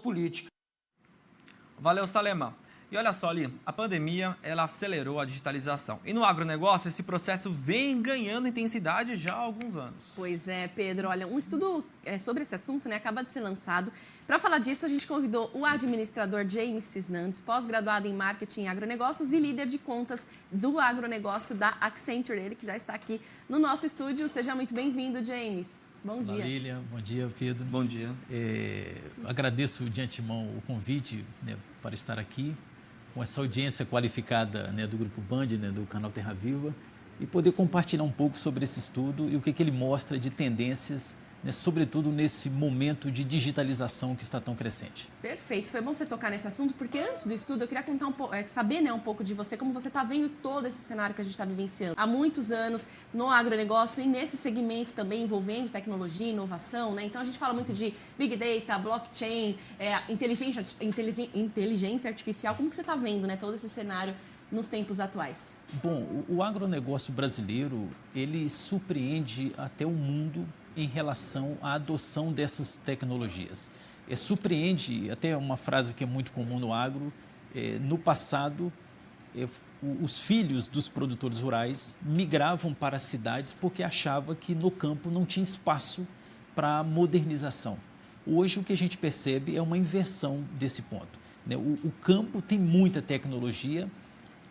política. Valeu, Salema. E olha só ali, a pandemia, ela acelerou a digitalização. E no agronegócio, esse processo vem ganhando intensidade já há alguns anos. Pois é, Pedro. Olha, um estudo sobre esse assunto, né, acaba de ser lançado. Para falar disso, a gente convidou o administrador James Cisnandes, pós-graduado em marketing e agronegócios e líder de contas do agronegócio da Accenture, ele que já está aqui no nosso estúdio. Seja muito bem-vindo, James. Bom dia. Lilian, bom dia, Pedro. Bom dia. Agradeço de antemão o convite, né, para estar aqui com essa audiência qualificada, né, do Grupo Band, né, do canal Terra Viva, e poder compartilhar um pouco sobre esse estudo e o que ele mostra de tendências, né, sobretudo nesse momento de digitalização que está tão crescente. Perfeito, foi bom você tocar nesse assunto, porque antes do estudo eu queria contar saber, né, um pouco de você, como você está vendo todo esse cenário que a gente está vivenciando há muitos anos no agronegócio e nesse segmento também envolvendo tecnologia, inovação, né? Então a gente fala muito de Big Data, blockchain, inteligência artificial. Como que você está vendo, né, todo esse cenário nos tempos atuais? Bom, o agronegócio brasileiro, ele surpreende até o mundo em relação à adoção dessas tecnologias. Surpreende, até uma frase que é muito comum no agro, no passado, os filhos dos produtores rurais migravam para as cidades porque achavam que no campo não tinha espaço para modernização. Hoje o que a gente percebe é uma inversão desse ponto, né? O campo tem muita tecnologia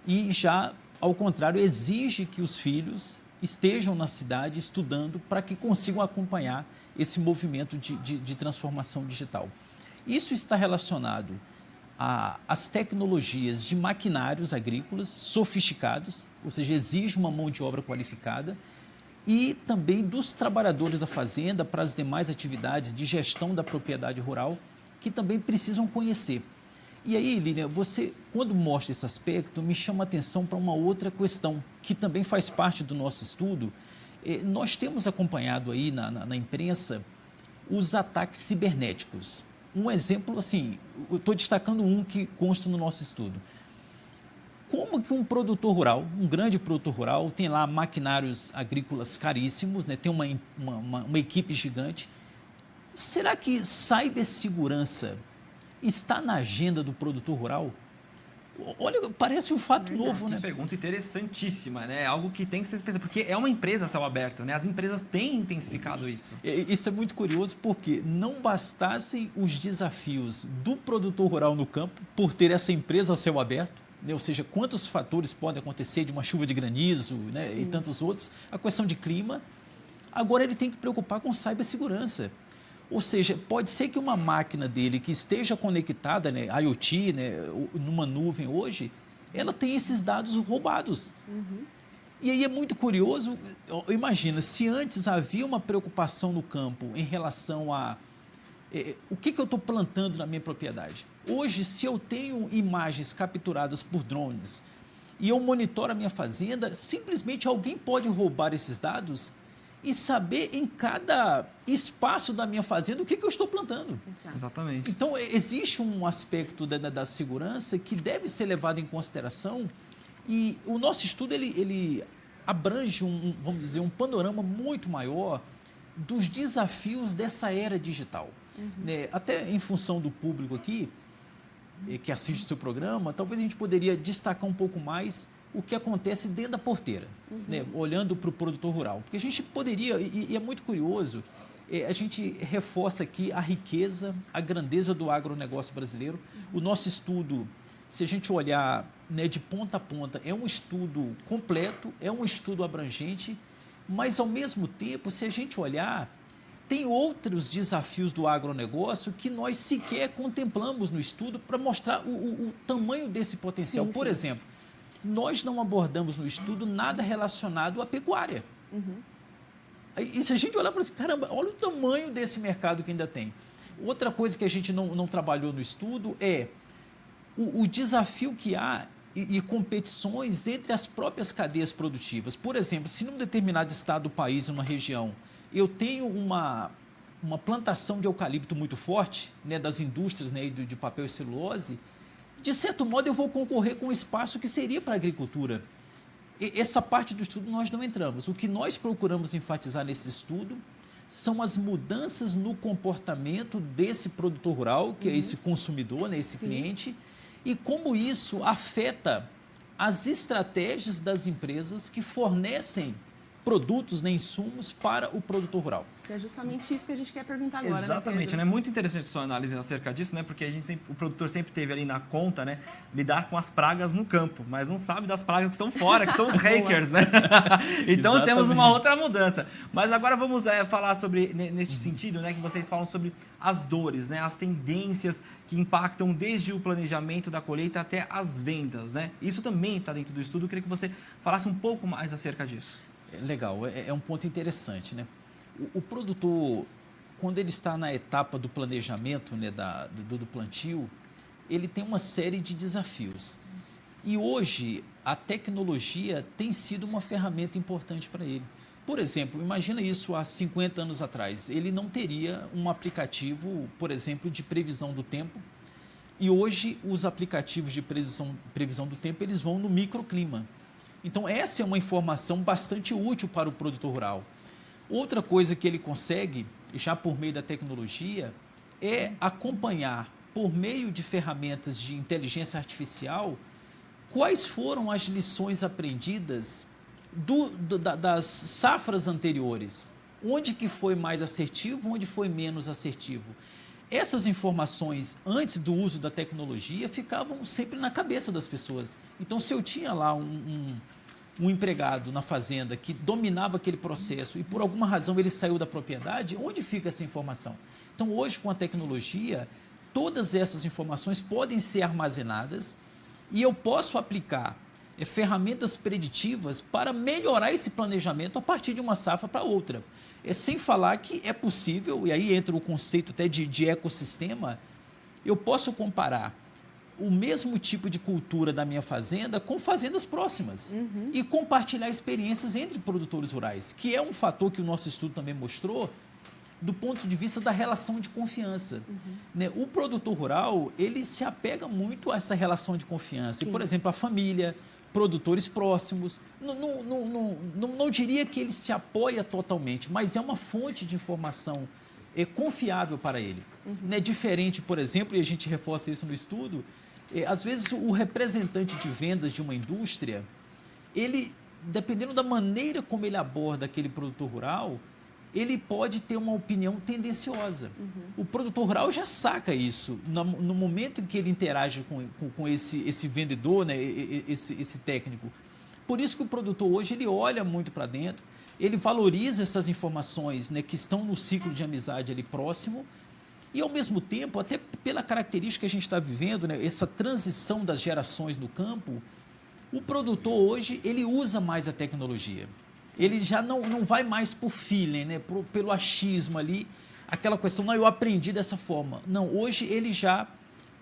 e já, ao contrário, exige que os filhos estejam na cidade estudando para que consigam acompanhar esse movimento de transformação digital. Isso está relacionado às tecnologias de maquinários agrícolas sofisticados, ou seja, exige uma mão de obra qualificada, e também dos trabalhadores da fazenda para as demais atividades de gestão da propriedade rural, que também precisam conhecer. E aí, Lilian, você, quando mostra esse aspecto, me chama a atenção para uma outra questão, que também faz parte do nosso estudo. Nós temos acompanhado aí na imprensa os ataques cibernéticos. Um exemplo, assim, eu estou destacando um que consta no nosso estudo. Como que um produtor rural, um grande produtor rural, tem lá maquinários agrícolas caríssimos, né, tem uma equipe gigante. Será que cibersegurança está na agenda do produtor rural? Olha, parece um fato novo, né? Pergunta interessantíssima, né? Algo que tem que ser pensado, porque é uma empresa a céu aberto, né? As empresas têm intensificado isso. Isso é muito curioso, porque não bastassem os desafios do produtor rural no campo por ter essa empresa a céu aberto, né? Ou seja, quantos fatores podem acontecer de uma chuva de granizo, né? E tantos outros, a questão de clima. Agora ele tem que preocupar com cibersegurança. Ou seja, pode ser que uma máquina dele que esteja conectada, né, IoT, né, numa nuvem hoje, ela tenha esses dados roubados. Uhum. E aí é muito curioso, imagina, se antes havia uma preocupação no campo em relação a o que eu estou plantando na minha propriedade. Hoje, se eu tenho imagens capturadas por drones e eu monitoro a minha fazenda, simplesmente alguém pode roubar esses dados e saber em cada espaço da minha fazenda o que eu estou plantando. Exatamente. Então, existe um aspecto da segurança que deve ser levado em consideração, e o nosso estudo ele abrange, vamos dizer, um panorama muito maior dos desafios dessa era digital. Uhum. Né? Até em função do público aqui, que assiste o seu programa, talvez a gente poderia destacar um pouco mais o que acontece dentro da porteira, né? Olhando para o produtor rural. Porque a gente poderia, e é muito curioso, a gente reforça aqui a riqueza, a grandeza do agronegócio brasileiro. O nosso estudo, se a gente olhar, né, de ponta a ponta, é um estudo completo, é um estudo abrangente, mas, ao mesmo tempo, se a gente olhar, tem outros desafios do agronegócio que nós sequer contemplamos no estudo para mostrar o tamanho desse potencial. Por exemplo, nós não abordamos no estudo nada relacionado à pecuária. Uhum. E se a gente olhar e falar assim, caramba, olha o tamanho desse mercado que ainda tem. Outra coisa que a gente não trabalhou no estudo é o desafio que há e competições entre as próprias cadeias produtivas. Por exemplo, se num determinado estado do país, numa região, eu tenho uma plantação de eucalipto muito forte, né, das indústrias, né, de papel e celulose, de certo modo eu vou concorrer com um espaço que seria para a agricultura. Essa parte do estudo nós não entramos. O que nós procuramos enfatizar nesse estudo são as mudanças no comportamento desse produtor rural, que é esse consumidor, né, esse cliente, e como isso afeta as estratégias das empresas que fornecem produtos, né, insumos para o produtor rural. É justamente isso que a gente quer perguntar agora, Exatamente, né? É muito interessante a sua análise acerca disso, né? Porque o produtor sempre teve ali na conta, né? Lidar com as pragas no campo, mas não sabe das pragas que estão fora, que são os hackers, né? Então temos uma outra mudança. Mas agora vamos falar sobre, nesse sentido, né? Que vocês falam sobre as dores, né? As tendências que impactam desde o planejamento da colheita até as vendas, né? Isso também está dentro do estudo. Eu queria que você falasse um pouco mais acerca disso. Legal, é um ponto interessante, né? O produtor, quando ele está na etapa do planejamento, né, do plantio, ele tem uma série de desafios. E hoje, a tecnologia tem sido uma ferramenta importante para ele. Por exemplo, imagina isso há 50 anos atrás. Ele não teria um aplicativo, por exemplo, de previsão do tempo. E hoje, os aplicativos de previsão do tempo, eles vão no microclima. Então, essa é uma informação bastante útil para o produtor rural. Outra coisa que ele consegue, já por meio da tecnologia, é acompanhar, por meio de ferramentas de inteligência artificial, quais foram as lições aprendidas das safras anteriores. Onde que foi mais assertivo, onde foi menos assertivo. Essas informações, antes do uso da tecnologia, ficavam sempre na cabeça das pessoas. Então, se eu tinha lá um empregado na fazenda que dominava aquele processo e por alguma razão ele saiu da propriedade, onde fica essa informação? Então, hoje, com a tecnologia, todas essas informações podem ser armazenadas e eu posso aplicar ferramentas preditivas para melhorar esse planejamento a partir de uma safra para outra. Sem falar que é possível, e aí entra o conceito até de ecossistema, eu posso comparar o mesmo tipo de cultura da minha fazenda com fazendas próximas e compartilhar experiências entre produtores rurais, que é um fator que o nosso estudo também mostrou do ponto de vista da relação de confiança. Né? O produtor rural, ele se apega muito a essa relação de confiança. E, por exemplo, a família, produtores próximos, não diria que ele se apoia totalmente, mas é uma fonte de informação confiável para ele. Né? Diferente, por exemplo, e a gente reforça isso no estudo, às vezes o representante de vendas de uma indústria, ele, dependendo da maneira como ele aborda aquele produtor rural, ele pode ter uma opinião tendenciosa. O produtor rural já saca isso no momento em que ele interage com esse vendedor, né, esse técnico. Por isso que o produtor hoje ele olha muito para dentro, ele valoriza essas informações, né, que estão no ciclo de amizade ali próximo. E, ao mesmo tempo, até pela característica que a gente está vivendo, né, essa transição das gerações no campo, o produtor hoje, ele usa mais a tecnologia. Sim. Ele já não vai mais por feeling, né, pelo achismo ali, aquela questão, não, eu aprendi dessa forma. Não, hoje ele já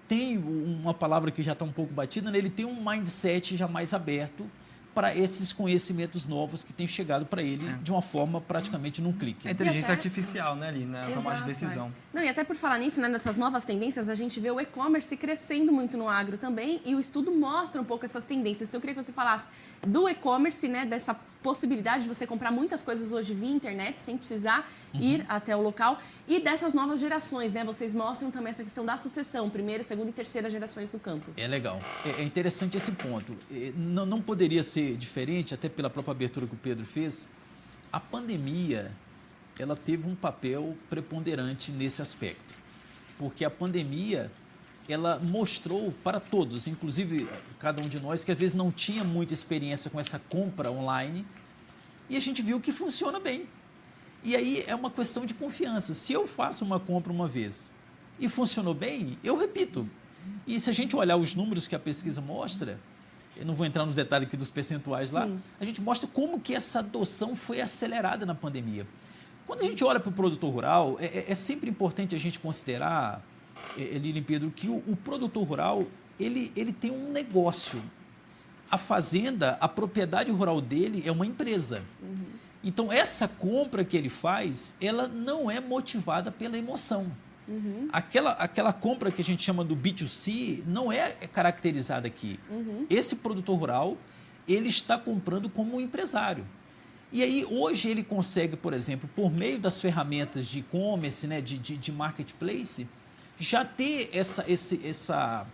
tem uma palavra que já está um pouco batida, né, ele tem um mindset já mais aberto para esses conhecimentos novos que têm chegado para ele de uma forma praticamente num clique. A inteligência artificial, né, ali, na tomada de decisão. Não, e até por falar nisso, né, nessas novas tendências, a gente vê o e-commerce crescendo muito no agro também, e o estudo mostra um pouco essas tendências. Então, eu queria que você falasse do e-commerce, né, dessa possibilidade de você comprar muitas coisas hoje via internet, sem precisar ir até o local, e dessas novas gerações, né? Vocês mostram também essa questão da sucessão, primeira, segunda e terceira gerações no campo. É legal. É interessante esse ponto. Não poderia ser diferente, até pela própria abertura que o Pedro fez. A pandemia, ela teve um papel preponderante nesse aspecto, porque a pandemia, ela mostrou para todos, inclusive cada um de nós, que às vezes não tinha muita experiência com essa compra online, e a gente viu que funciona bem. E aí é uma questão de confiança. Se eu faço uma compra uma vez e funcionou bem, eu repito. E se a gente olhar os números que a pesquisa mostra, eu não vou entrar nos detalhes aqui dos percentuais lá, a gente mostra como que essa adoção foi acelerada na pandemia. Quando a gente olha para o produtor rural, é sempre importante a gente considerar, Lilian e Pedro, que o produtor rural, ele tem um negócio. A fazenda, a propriedade rural dele é uma empresa. Então, essa compra que ele faz, ela não é motivada pela emoção. Aquela compra que a gente chama do B2C não é caracterizada aqui. Esse produtor rural, ele está comprando como um empresário. E aí, hoje, ele consegue, por exemplo, por meio das ferramentas de e-commerce, né, de marketplace, já ter essa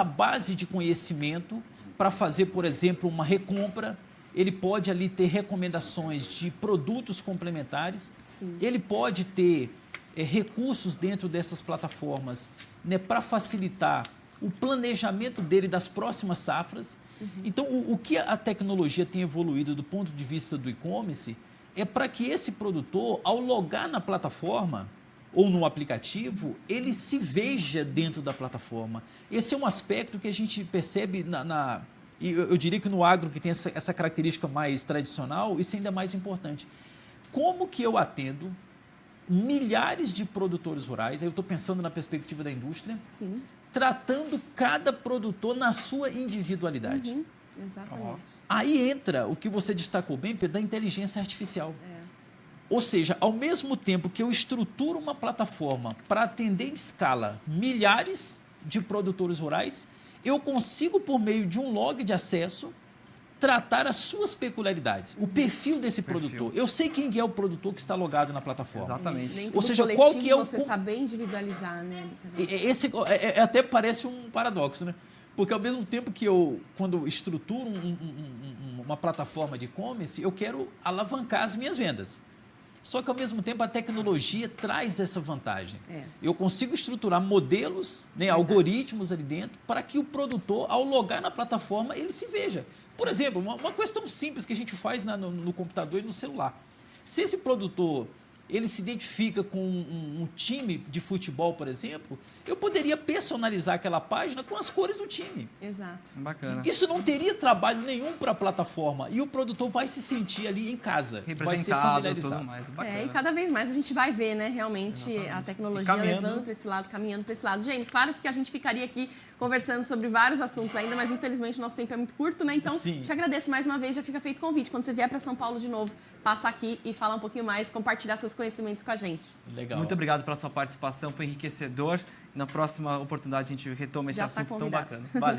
base de conhecimento para fazer, por exemplo, uma recompra. Ele pode ali ter recomendações de produtos complementares. Sim. Ele pode ter recursos dentro dessas plataformas, né, para facilitar o planejamento dele das próximas safras. Então, o que a tecnologia tem evoluído do ponto de vista do e-commerce é para que esse produtor, ao logar na plataforma ou no aplicativo, ele se veja dentro da plataforma. Esse é um aspecto que a gente percebe e eu diria que no agro, que tem essa característica mais tradicional, isso ainda é mais importante. Como que eu atendo milhares de produtores rurais, aí eu estou pensando na perspectiva da indústria, Sim. tratando cada produtor na sua individualidade. Exatamente. Aí entra o que você destacou bem, Pedro, da inteligência artificial. Ou seja, ao mesmo tempo que eu estruturo uma plataforma para atender em escala milhares de produtores rurais, eu consigo, por meio de um log de acesso, tratar as suas peculiaridades, o perfil desse produtor. Eu sei quem é o produtor que está logado na plataforma. Exatamente. Dentro Ou do seja, qual que é o... você saber individualizar, né? Até parece um paradoxo, né? Porque ao mesmo tempo que quando eu estruturo uma plataforma de e-commerce, eu quero alavancar as minhas vendas. Só que, ao mesmo tempo, a tecnologia traz essa vantagem. Eu consigo estruturar modelos, né, algoritmos ali dentro, para que o produtor, ao logar na plataforma, ele se veja. Por exemplo, uma questão simples que a gente faz no computador e no celular. Se esse produtor ele se identifica com um time de futebol, por exemplo, eu poderia personalizar aquela página com as cores do time. Exato. Bacana. Isso não teria trabalho nenhum para a plataforma e o produtor vai se sentir ali em casa, vai ser familiarizado. Tudo mais. Bacana. E cada vez mais a gente vai ver, né, realmente a tecnologia levando para esse lado, caminhando para esse lado. James, claro que a gente ficaria aqui conversando sobre vários assuntos ainda, mas infelizmente o nosso tempo é muito curto, né? Então, te agradeço mais uma vez, já fica feito o convite. Quando você vier para São Paulo de novo, passa aqui e fala um pouquinho mais, compartilhar seus conhecimentos com a gente. Legal. Muito obrigado pela sua participação, foi enriquecedor. Na próxima oportunidade a gente retoma esse assunto tão bacana. Valeu.